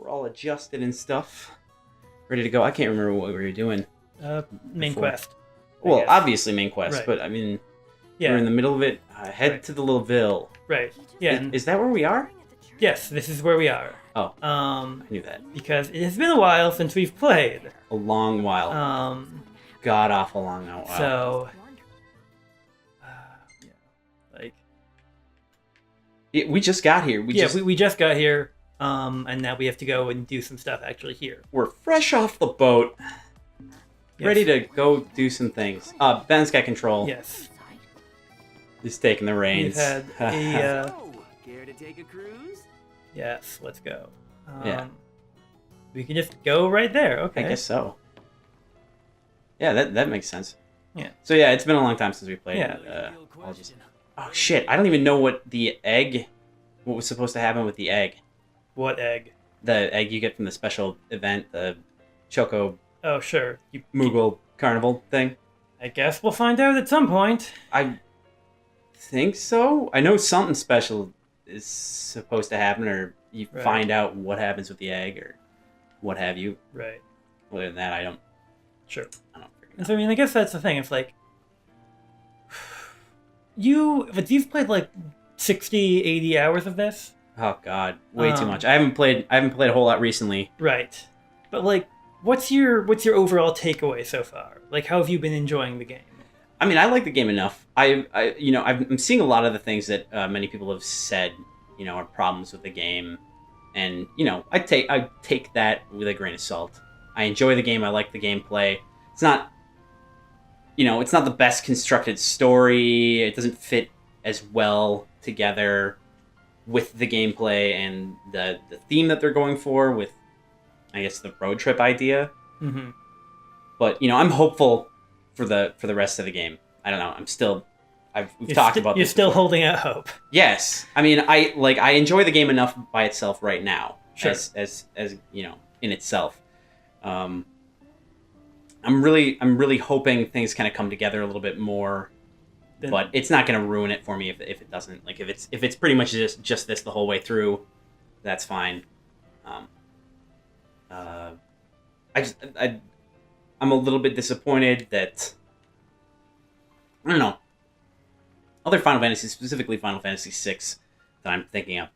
we're all adjusted and stuff. Ready to go. I can't remember what we were doing. Main before. quest. Well, obviously main quest, Right. but I mean, Yeah. we're in the middle of it. Head Right. to the little ville. Right. Yeah. Is that where we are? Yes, this is where we are. Oh, I Um, knew that. because it has been a while since we've played. A long while. God awful long while. So, yeah, like, We just got here. we just got here. And now we have to go and do some stuff actually here. We're fresh off the boat. Yes. Ready to go do some things. Ben's got control. Yes. He's taking the reins. We've had a. Care to take a cruise? Yes, let's go. Yeah. We can just go right there. Okay. I guess so. Yeah, that makes sense. Yeah. So yeah, it's been a long time since we played. Yeah. Oh shit! I don't even know what was supposed to happen with the egg. What egg? The egg you get from the special event, the Choco Oh, sure. Moogle Carnival thing. I guess we'll find out at some point. I think so. I know something special is supposed to happen, or you Right. find out what happens with the egg, or what have you. Right. Other than that, I don't Sure. freaking know. And so, I mean, I guess that's the thing. It's like, you've played like 60, 80 hours of this? Oh god, way too much. I haven't played a whole lot recently. Right. But like, what's your overall takeaway so far? Like, how have you been enjoying the game? I mean, I like the game enough. I'm seeing a lot of the things that many people have said, are problems with the game, and I take that with a grain of salt. I enjoy the game. I like the gameplay. It's not, it's not the best constructed story. It doesn't fit as well together with the gameplay and the theme that they're going for with, I guess, the road trip idea. Mm-hmm. But I'm hopeful for the rest of the game. I don't know. We've talked about this. You're still before. holding out hope. Yes. I mean, I enjoy the game enough by itself right now. Sure. As in itself. I'm really hoping things kind of come together a little bit more. But it's not going to ruin it for me if it doesn't. Like if it's pretty much just this the whole way through, that's fine. I'm a little bit disappointed that, I don't know, other Final Fantasy, specifically Final Fantasy VI, that I'm thinking of,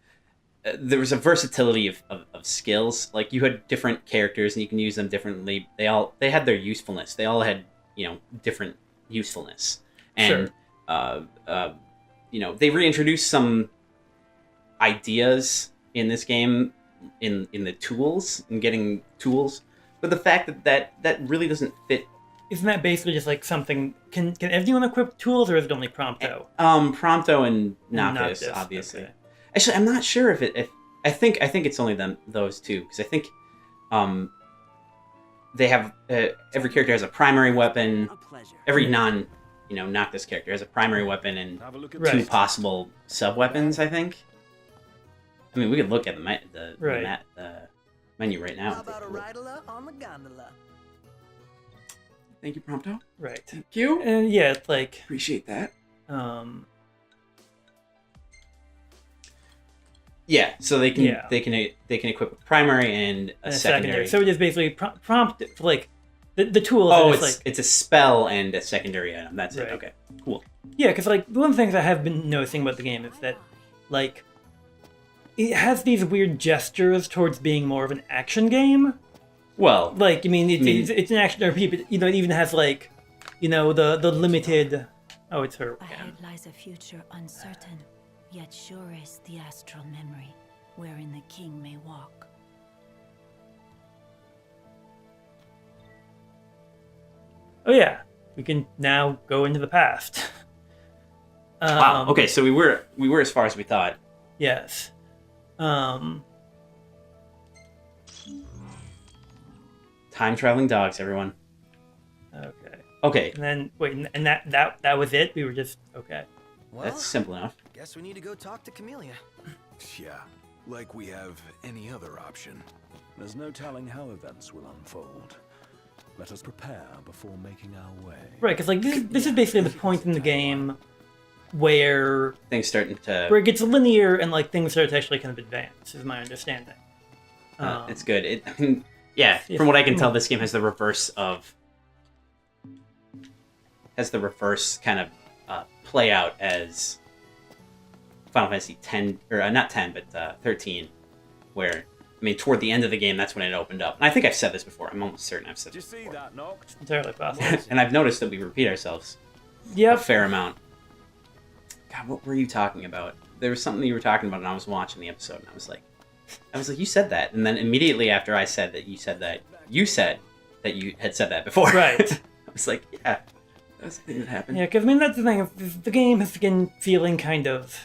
there was a versatility of skills. Like, you had different characters and you can use them differently. They had their usefulness. They all had, different usefulness. And, Sure. They reintroduced some ideas in this game in the tools, and getting tools. But the fact that really doesn't fit. Isn't that basically just like something? Can everyone equip tools, or is it only Prompto? Prompto and Noctis, Noctis, obviously. okay. Actually, I'm not sure if I think it's only those two, because I think they have every character has a primary weapon. A pleasure. Every Noctis character has a primary weapon and two Right. possible sub weapons. I think. I mean, we could look at the menu right now. How about a ridola on the gondola? Thank you, Prompto. Right. Thank you. And yeah, it's like Appreciate that. Yeah, so they can equip a primary and a secondary. So it is basically prompt like the tools. Oh, is like, it's a spell and a secondary item. That's Right. it. Okay, cool. yeah, because like one of the things I have been noticing about the game is that like it has these weird gestures towards being more of an action game. Well, Like, I mean, it's an action RPG, but it even has like, the limited. Oh, it's her. Ahead lies a future uncertain, yet sure is the astral memory, wherein the king may walk. Oh yeah, we can now go into the past. wow. Okay, so we were as far as we thought. Yes. Time traveling dogs, everyone. Okay. Okay, And then wait, and that was it. We were just okay. Well, that's simple enough. guess we need to go talk to Camellia. Yeah, like we have any other option. There's no telling how events will unfold. Let us prepare before making our way. Right, because like this is basically the point in the game where Things starting to. it gets linear and like things start to actually kind of advance, is my understanding. It's good. Yeah, from what I can tell, this game has the reverse kind of play out as Final Fantasy 10, or not 10, but 13, where, I mean, toward the end of the game, that's when it opened up. And I think I've said this before. I'm almost certain I've said this before. that, Noct? Entirely possible. And I've noticed that we repeat ourselves a Yep. fair amount. God, what were you talking about? There was something you were talking about, and I was watching the episode, and I was like, you said that. And then immediately after I said that, you said that you had said that before. Right. I was like, yeah, that was the thing that happened. Yeah, because I mean that's the thing. The game has been feeling kind of.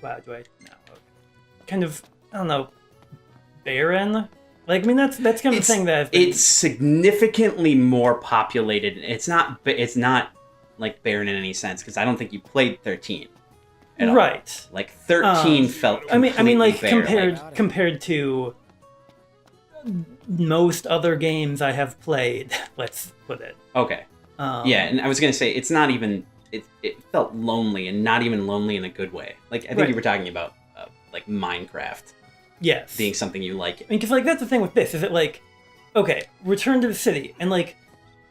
Wow, do I? No. Kind of. I don't know. Barren. Like, I mean, that's kind of the thing that it's significantly more populated. It's not like barren in any sense, because I don't think you played 13. At all. Right. Like 13 felt. I mean, like bare. compared to most other games I have played. Let's put it. Okay. Yeah, and I was gonna say it's not even. It felt lonely, and not even lonely in a good way. Like I think you were talking about like Minecraft. Yes. Being something you like. I mean, because like that's the thing with this is that like, okay, return to the city, and like,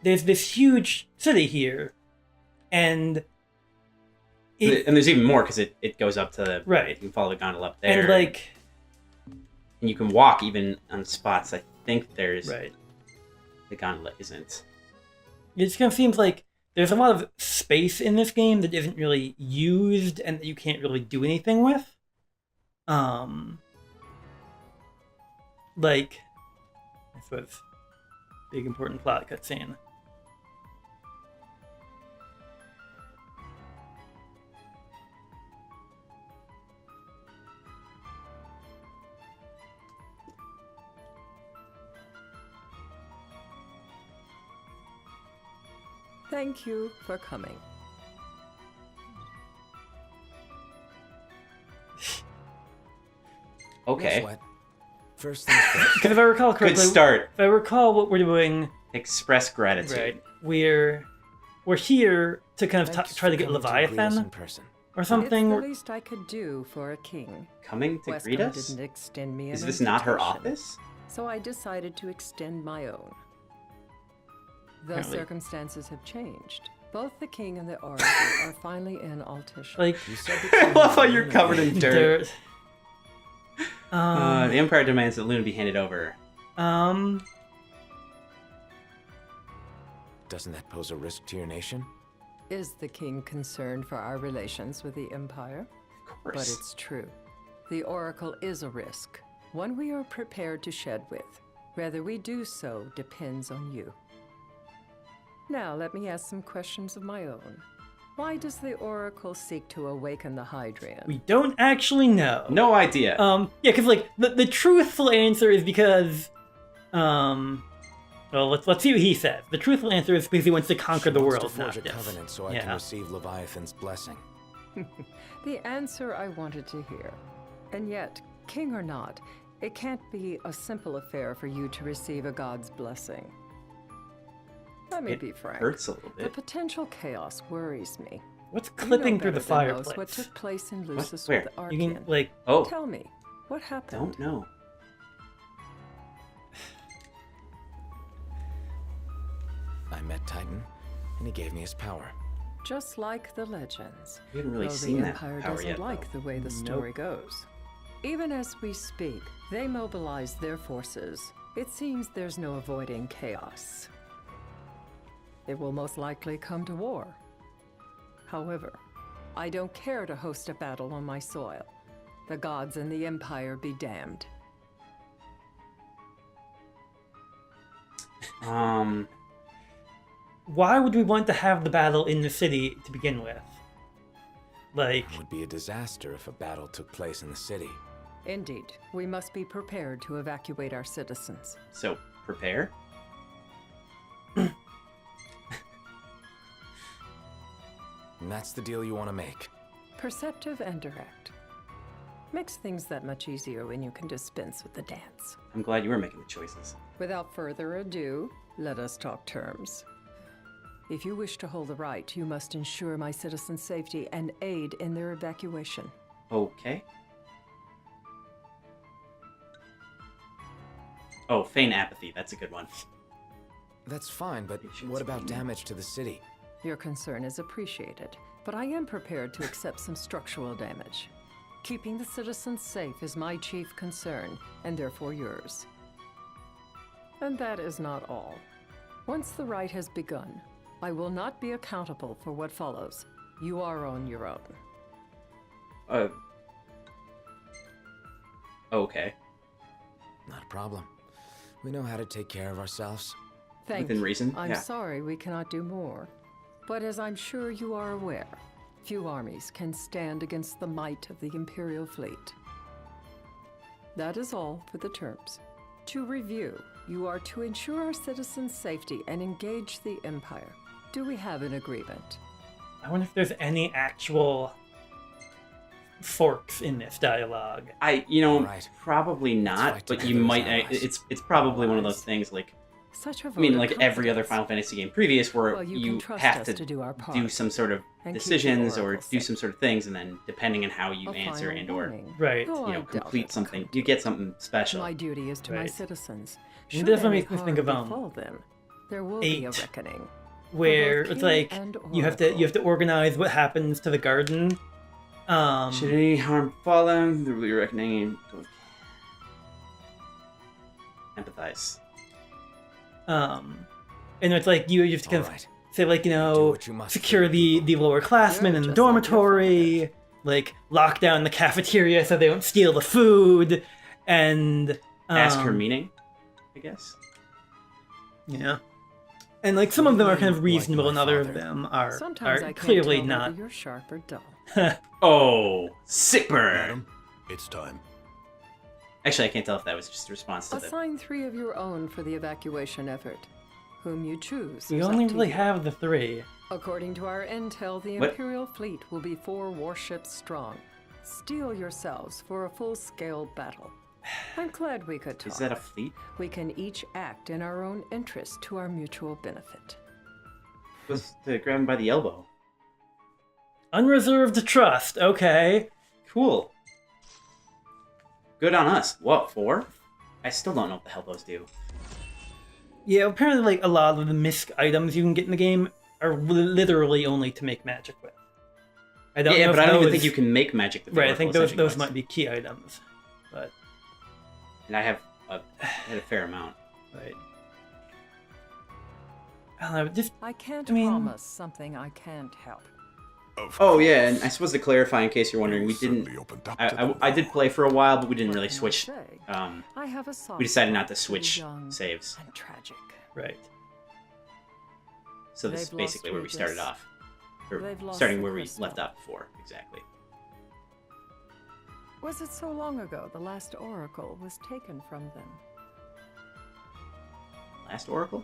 there's this huge city here, and there's even more because it goes up to right. You can follow the gondola up there, and like, and you can walk even on spots. I think there's right. The gondola isn't. It just kind of seems like there's a lot of space in this game that isn't really used and that you can't really do anything with. Like, this was a big important plot cutscene. Thank you for coming. Okay. Guess what? First things first. Because if I recall correctly, Good start. If I recall what we're doing, Express gratitude. right? We're here to kind of Thanks try to for get coming greet us in Leviathan person. or something. It's the least I could do for a king. Coming to greet Westcott us? didn't extend me Is an this not her invitation, office? So I decided to extend my own. The Apparently. circumstances have changed. Both the king and the oracle are finally in Altisha. Like, You said I love how you're covered in dirt. there. The Empire demands that Luna be handed over. Doesn't that pose a risk to your nation? Is the king concerned for our relations with the Empire? Of But course. it's true. The oracle is a risk, one we are prepared to shed with. Whether we do so depends on you. Now, let me ask some questions of my own. Why does the oracle seek to awaken the Hydrian? We don't actually know. No idea. Yeah, because like the truthful answer is because, well, let's see what he says. The truthful answer is because he wants to conquer the She world. wants to forge not a just- covenant so I yeah. can receive Leviathan's blessing. The answer I wanted to hear. And yet, king or not, it can't be a simple affair for you to receive a god's blessing. Let me It be frank. hurts a little The bit. potential chaos worries me. What's You know clipping through the better than most what fireplace? took place in Lucis Where? with You Archean. can like, Oh, Tell me, what happened? don't know. I met Titan, and he gave me his power. Just like the legends. We haven't really Though seen the that Empire power doesn't yet, like though. the way the story goes. Even as we speak, they mobilize their forces. It seems there's no avoiding chaos. It will most likely come to war. However, I don't care to host a battle on my soil. The gods and the Empire be damned. why would we want to have the battle in the city to begin with? Like, It would be a disaster if a battle took place in the city. Indeed, we must be prepared to evacuate our citizens. So, prepare. And that's the deal you want to make. Perceptive and direct. Makes things that much easier when you can dispense with the dance. I'm glad you were making the choices. Without further ado, let us talk terms. If you wish to hold the right, you must ensure my citizens' safety and aid in their evacuation. Okay. Oh, feign apathy. That's a good one. That's fine, but what about damage to the city? Your concern is appreciated, but I am prepared to accept some structural damage. Keeping the citizens safe is my chief concern, and therefore yours. And that is not all. Once the rite has begun, I will not be accountable for what follows. You are on your own. Okay. Not a problem. We know how to take care of ourselves. Thank Within you. reason, I'm yeah. sorry we cannot do more. But as I'm sure you are aware, few armies can stand against the might of the Imperial fleet. That is all for the terms. To review, you are to ensure our citizens' safety and engage the Empire. Do we have an agreement? I wonder if there's any actual forks in this dialogue. Right. Probably not, fight but you together as might. allies. It's probably one of those things like. Such a vote I mean, of like every other confidence. Final Fantasy game previous, where Well, you you can trust have us to to do our part do some sort of and keep the decisions or Oracle do safe. some sort of things, and then depending on how you A answer final and or warning, Right. though I doubt complete it something, could. you get something special. My duty is to my Right. citizens. It Should definitely any makes me think harm of, befall them, there will be a 8. reckoning. Where both it's king like and you have to organize what happens to the garden. Should any harm fall them, there will be reckoning. Empathize. And it's like you have to kind of Alright. say like, Do what you must secure for the the lower classmen You're in the just like your dormitory, like lock down the cafeteria so they don't steal the food, and Ask her meaning, I guess. Yeah. And like some of them are kind of Like reasonable, my and other of father. them are Sometimes I can't clearly tell not. whether you're sharp or dull. Oh, sick burn. Madam, it's time. Actually, I can't tell if that was just a response to the. Assign 3 of your own for the evacuation effort. Whom you choose We is only up to really you. have the 3. According to our intel, the What? Imperial fleet will be 4 warships strong. Steel yourselves for a full-scale battle. I'm glad we could talk. Is that a fleet? We can each act in our own interest to our mutual benefit. Was to grab him by the elbow. Unreserved trust. Okay. Cool. Good on us. What, 4? I still don't know what the hell those do. Yeah, apparently like a lot of the misc items you can get in the game are literally only to make magic with. I don't know Yeah, if but I don't even those- think you can make magic with the Right, I think Oracle those Ascension those cards. might be key items, but And I had a fair amount. right. I don't know. Just I can't I mean- promise something I can't help. Of Oh course. yeah, and I suppose to clarify, in case you're wondering, we didn't. Certainly opened up to I them, did though. play for a while, but we didn't What really can I switch. say? We I have a soft decided not to spot for the switch young saves, and tragic. right. so this is They've basically lost where we started Regis. off, or They've lost starting the where we crystal. left off before, exactly. Was it so long ago the last oracle was taken from them? Last Oracle.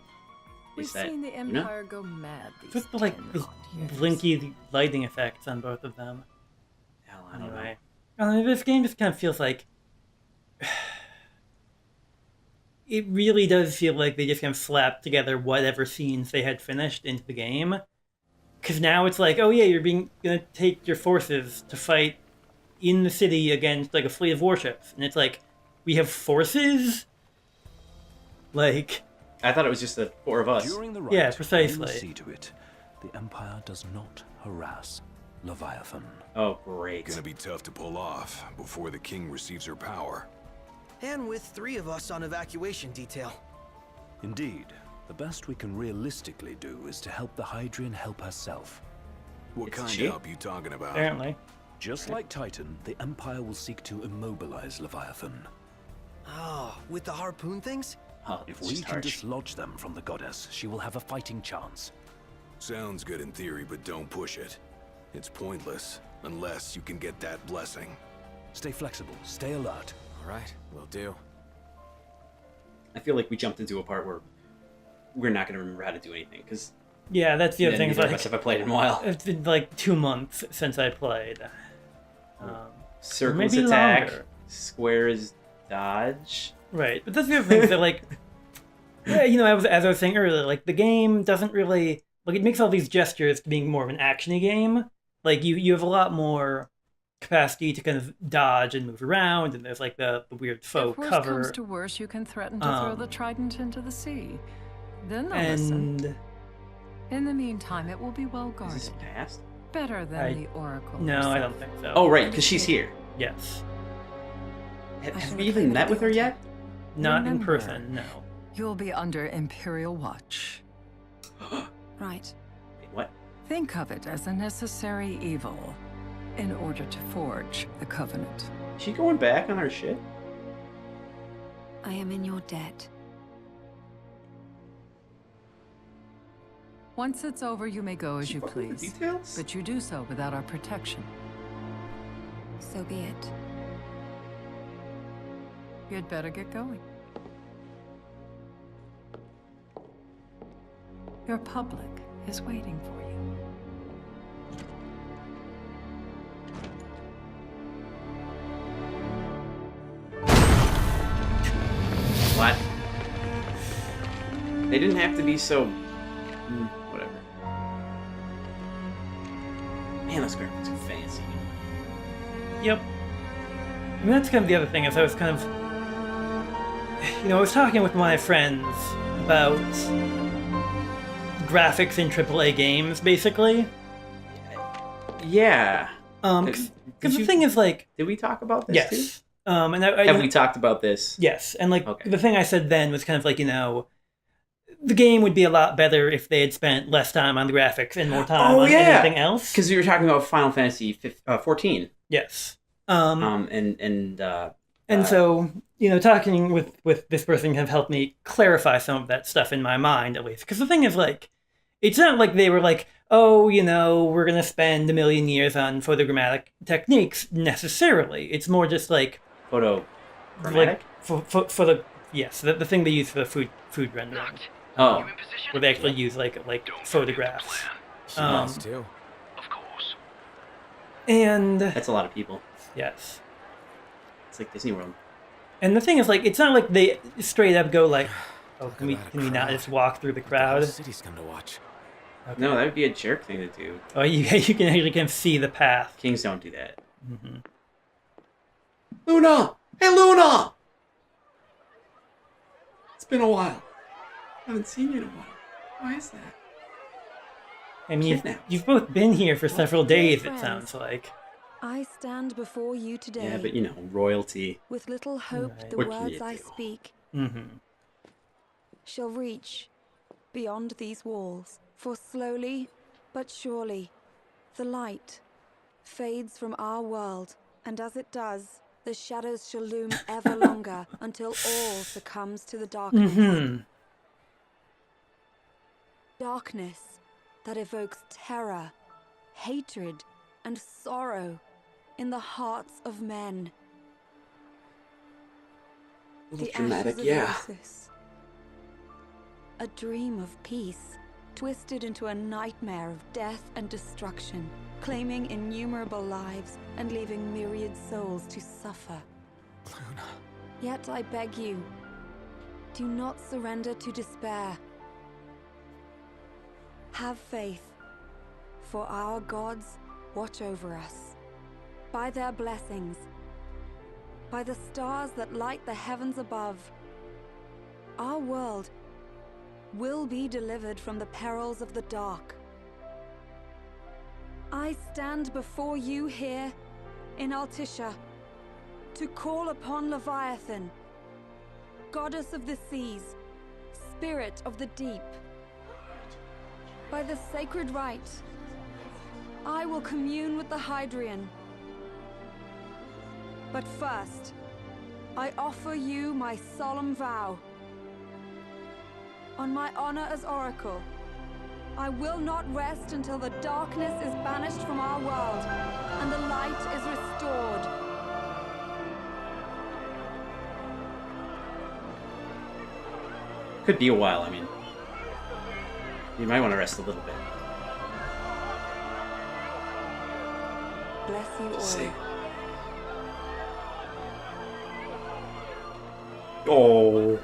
We've Is that seen the Una? Empire go mad these Just the like 10 the odd years. blinky lighting effects on both of them. Hell, I don't know. Anyway, I don't know, this game just kind of feels like it really does feel like they just kind of slapped together whatever scenes they had finished into the game. Because now it's like, oh yeah, you're gonna take your forces to fight in the city against like a fleet of warships, and it's like, we have forces. Like, I thought it was just the 4 of us. During the rite, Yeah, we will precisely. see to it the Empire does not harass Leviathan. Oh great. Gonna be tough to pull off before the king receives her power. And with 3 of us on evacuation detail. Indeed, the best we can realistically do is to help the Hydrian help herself. What It's kind she? of help you talking about? apparently. Just like Titan, the Empire will seek to immobilize Leviathan. Oh, with the harpoon things? Oh, If it's we just can harsh. dislodge them from the goddess, she will have a fighting chance. Sounds good in theory, but don't push it. It's pointless, unless you can get that blessing. Stay flexible, stay alert. Alright, will do. I feel like we jumped into a part where we're not going to remember how to do anything because Yeah, that's the other thing. Is neither of like, us have played in a while. it's been like 2 months since I played. Circles maybe attack, longer. squares dodge. Right, but that's the other thing that like, yeah, you know, as I was saying earlier, like the game doesn't really like it makes all these gestures to being more of an actiony game. Like you have a lot more capacity to kind of dodge and move around, and there's like the weird faux If worse cover. comes to worse, you can threaten to throw the trident into the sea. Then they'll listen. And In the meantime, it will be well Is guarded. this past? Better than I- the Oracle. no, I herself. don't think so. Oh, right, because she's here. Yes. Have we even met with her yet? Not in Remember. person, no. You'll be under Imperial watch. Right. Wait, what? Think of it as a necessary evil in order to forge the Covenant. Is she going back on her shit? I am in your debt. Once it's over, you may go as She you fucking with the please. details? But you do so without our protection. So be it. You'd better get going. Your public is waiting for you. What? They didn't have to be so... whatever. Man, those graphics are fancy. Yep. I mean, that's kind of the other thing, is I was kind of... I was talking with my friends about graphics in AAA games, basically. Yeah. Because the you- thing is, like... Did we talk about this too? Yes. And I, Have we talked about this? Yes, and like Okay. the thing I said then was kind of like, the game would be a lot better if they had spent less time on the graphics and more time on anything else. Because we were talking about Final Fantasy 14. Yes. And So, talking with this person kind of helped me clarify some of that stuff in my mind, at least. Because the thing is, like, it's not like they were like, oh, we're going to spend 1 million years on photogrammatic techniques, necessarily. It's more just like... photo. Like, for the... Yes, the thing they use for the food rendering. Oh. Where they actually use, like photographs. She wants to. And... That's a lot of people. Yes. It's like Disney World. And the thing is, like, it's not like they straight up go like, oh, Talk can we about a not crowd. just walk through the The whole crowd? city's come to watch. Okay. No, that would be a jerk thing to do. Oh, you can actually kind of see the path. Kings don't do that. Mm-hmm. Luna! Hey, Luna! It's been a while. I haven't seen you in a while. Why is that? I mean, Kidnapped. you've both been here for several days, it friends. sounds like. I stand before you today Yeah, but royalty. with little hope Right. the What can words you I do? speak Mm-hmm. shall reach beyond these walls. For slowly but surely, the light fades from our world, and as it does, the shadows shall loom ever longer until all succumbs to the darkness. Mm-hmm. Darkness that evokes terror, hatred, and sorrow in the hearts of men. A little The dramatic, ashes of yeah. Isis. A dream of peace, twisted into a nightmare of death and destruction, claiming innumerable lives and leaving myriad souls to suffer. Luna. Yet I beg you, do not surrender to despair. Have faith, for our gods watch over us. By their blessings, by the stars that light the heavens above, our world will be delivered from the perils of the dark. I stand before you here in Altisha to call upon Leviathan, goddess of the seas, spirit of the deep. By the sacred rite, I will commune with the Hydrian. But first, I offer you my solemn vow. On my honor as Oracle, I will not rest until the darkness is banished from our world and the light is restored. Could be a while, I mean. You might want to rest a little bit. Bless you all. See. Oh.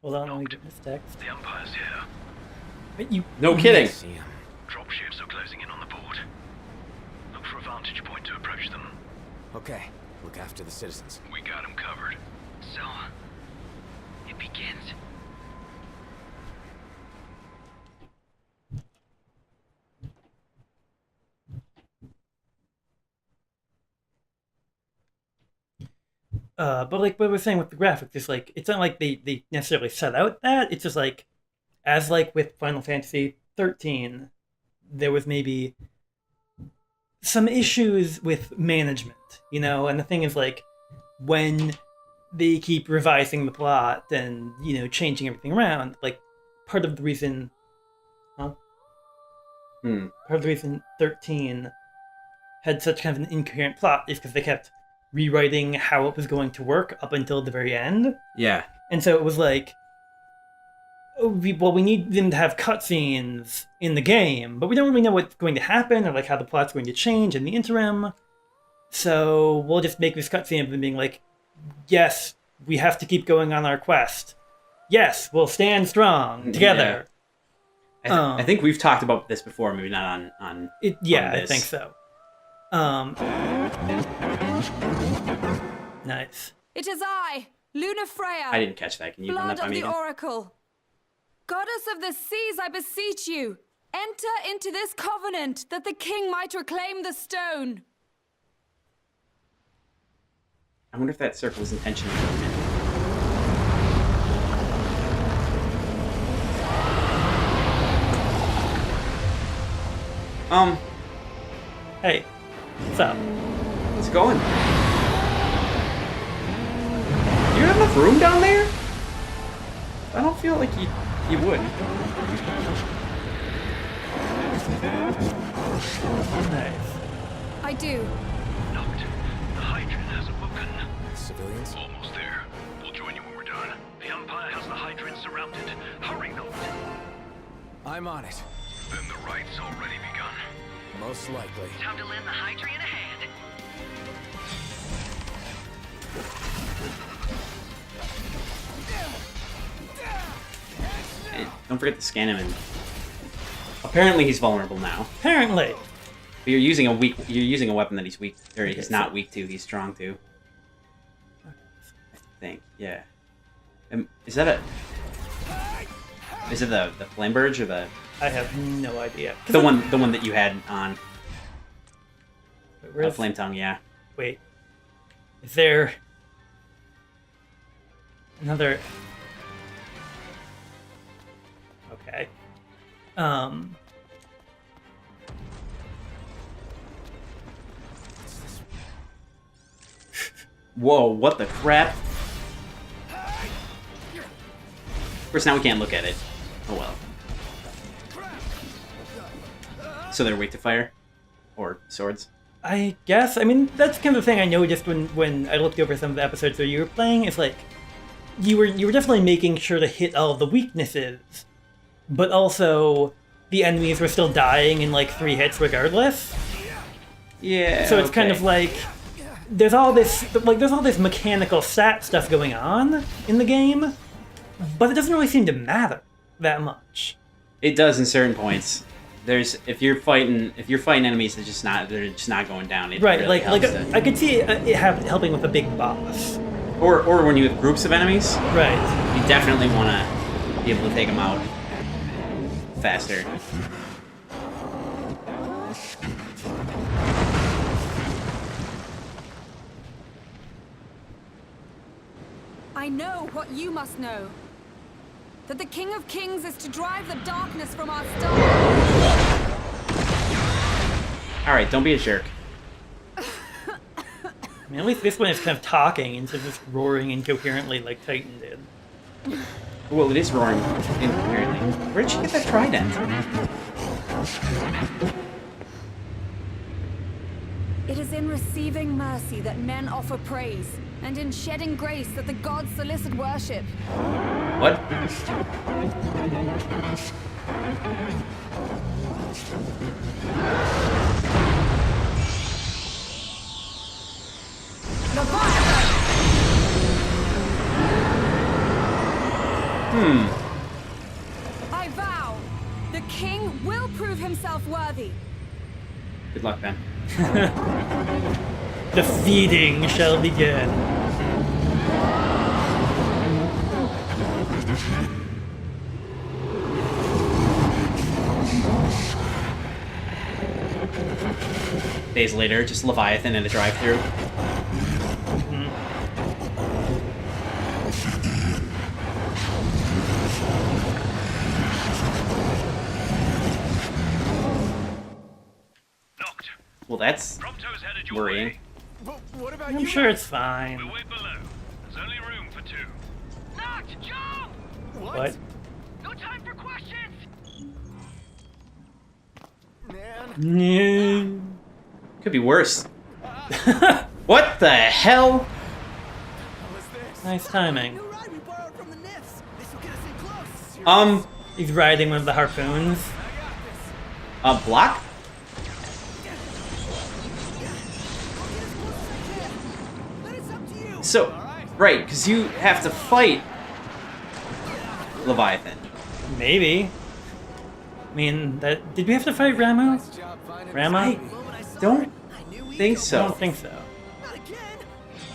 Hold on, let me get this text. The Empire's here. Wait, you... No kidding. See him. Dropships are closing in on the port. Look for a vantage point to approach them. Okay, look after the citizens. We got them covered. So, it begins. But like what we're saying with the graphics, it's like it's not like they necessarily set out that. It's just like, as like with Final Fantasy 13, there was maybe some issues with management, you know. And the thing is, like, when they keep revising the plot and, you know, changing everything around, like part of the reason, part of the reason 13 had such kind of an incoherent plot is because they kept rewriting how it was going to work up until the very end. Yeah. And so it was like, we need them to have cutscenes in the game, but we don't really know what's going to happen or like how the plot's going to change in the interim. So we'll just make this cutscene of them being like, yes, we have to keep going on our quest. Yes, we'll stand strong together. Yeah. I think we've talked about this before, maybe not on it. Yeah, on this. I think so. Nice. It is I, Luna Freya. I didn't catch that. Can you run Blood that by of me the again? Oracle. Goddess of the seas, I beseech you, enter into this covenant that the king might reclaim the stone. I wonder if that circle is intentional. Hey, what's up? It's going. You have enough room down there? I don't feel like you would. Nice. I do. Knocked. The Hydrant has awoken. Civilians? Almost there. We'll join you when we're done. The Empire has the Hydrant surrounded. Hurry, Noct. I'm on it. Then the right's already begun. Most likely. Time to lend the Hydrian a hand. And don't forget to scan him. And apparently, he's vulnerable now. Apparently. But you're using a weapon that he's weak, or he's not weak to. He's strong to. I think, yeah. Is that Is it the flame burge or the? I have no idea. The one that you had on. Where's... Flame tongue, yeah. Wait. Is there another? Okay. Whoa! What the crap? Of course, now we can't look at it. Oh well. So they're weak to fire, or swords. I guess. I mean, that's kind of the thing I noticed when I looked over some of the episodes that you were playing. It's like you were definitely making sure to hit all the weaknesses, but also the enemies were still dying in like 3 hits regardless. Yeah. So it's kind of like there's all this mechanical stat stuff going on in the game, but it doesn't really seem to matter that much. It does in certain points. There's if you're fighting enemies they're just not going down. It Right, really helps I could see it helping with a big boss. Or when you have groups of enemies. Right. You definitely want to be able to take them out faster. I know what you must know. That the King of Kings is to drive the darkness from our star. Alright, don't be a jerk. I mean, at least this one is kind of talking instead of just roaring incoherently like Titan did. Well, it is roaring incoherently. Where'd you get that trident? It is in receiving mercy that men offer praise, and in shedding grace that the gods solicit worship. What? Leviathan! The king will prove himself worthy. Good luck, Ben. The feeding shall begin. Days later, just Leviathan in a drive-thru. Knocked. Well, that's Prompto's headed your worrying. way. What about I'm you? sure it's fine. We'll wait below. There's only room for 2. Knocked! Jump! What? No time for questions! Man. Yeah. Could be worse. What the hell? What was this? Nice timing. New ride we borrowed from the Nifs. This will get us in close. He's riding one of the harpoons. I got this. Block? Then it's up to you. So, Alright. right, because you have to fight Leviathan. Maybe. I mean, that did we have to fight Ramu? Nice job finding Rama? this out. The moment I saw Don't it, I knew we'd think go I so. don't think so. Not again!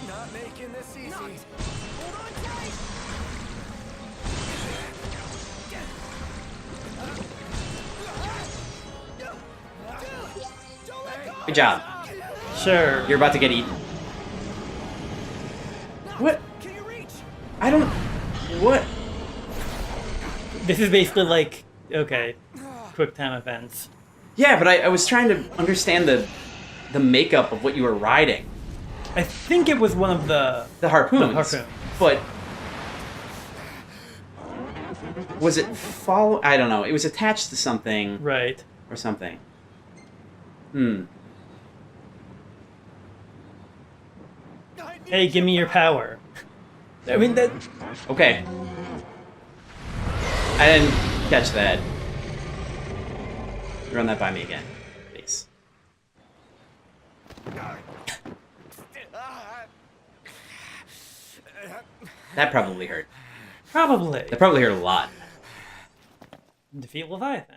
Not making this easy. Hold on tight! Don't let go! Good job. Sure. You're about to get eaten. What? Can you reach? I don't... What? This is basically like, okay, quick time events. Yeah, but I was trying to understand the makeup of what you were riding. I think it was one of the The harpoons. The harpoons. But... Was it follow... I don't know. It was attached to something right. or something. Hey, give me your power. I mean that. Okay. I didn't catch that. Run that by me again, please. That probably hurt. Probably. That probably hurt a lot. Defeat Leviathan.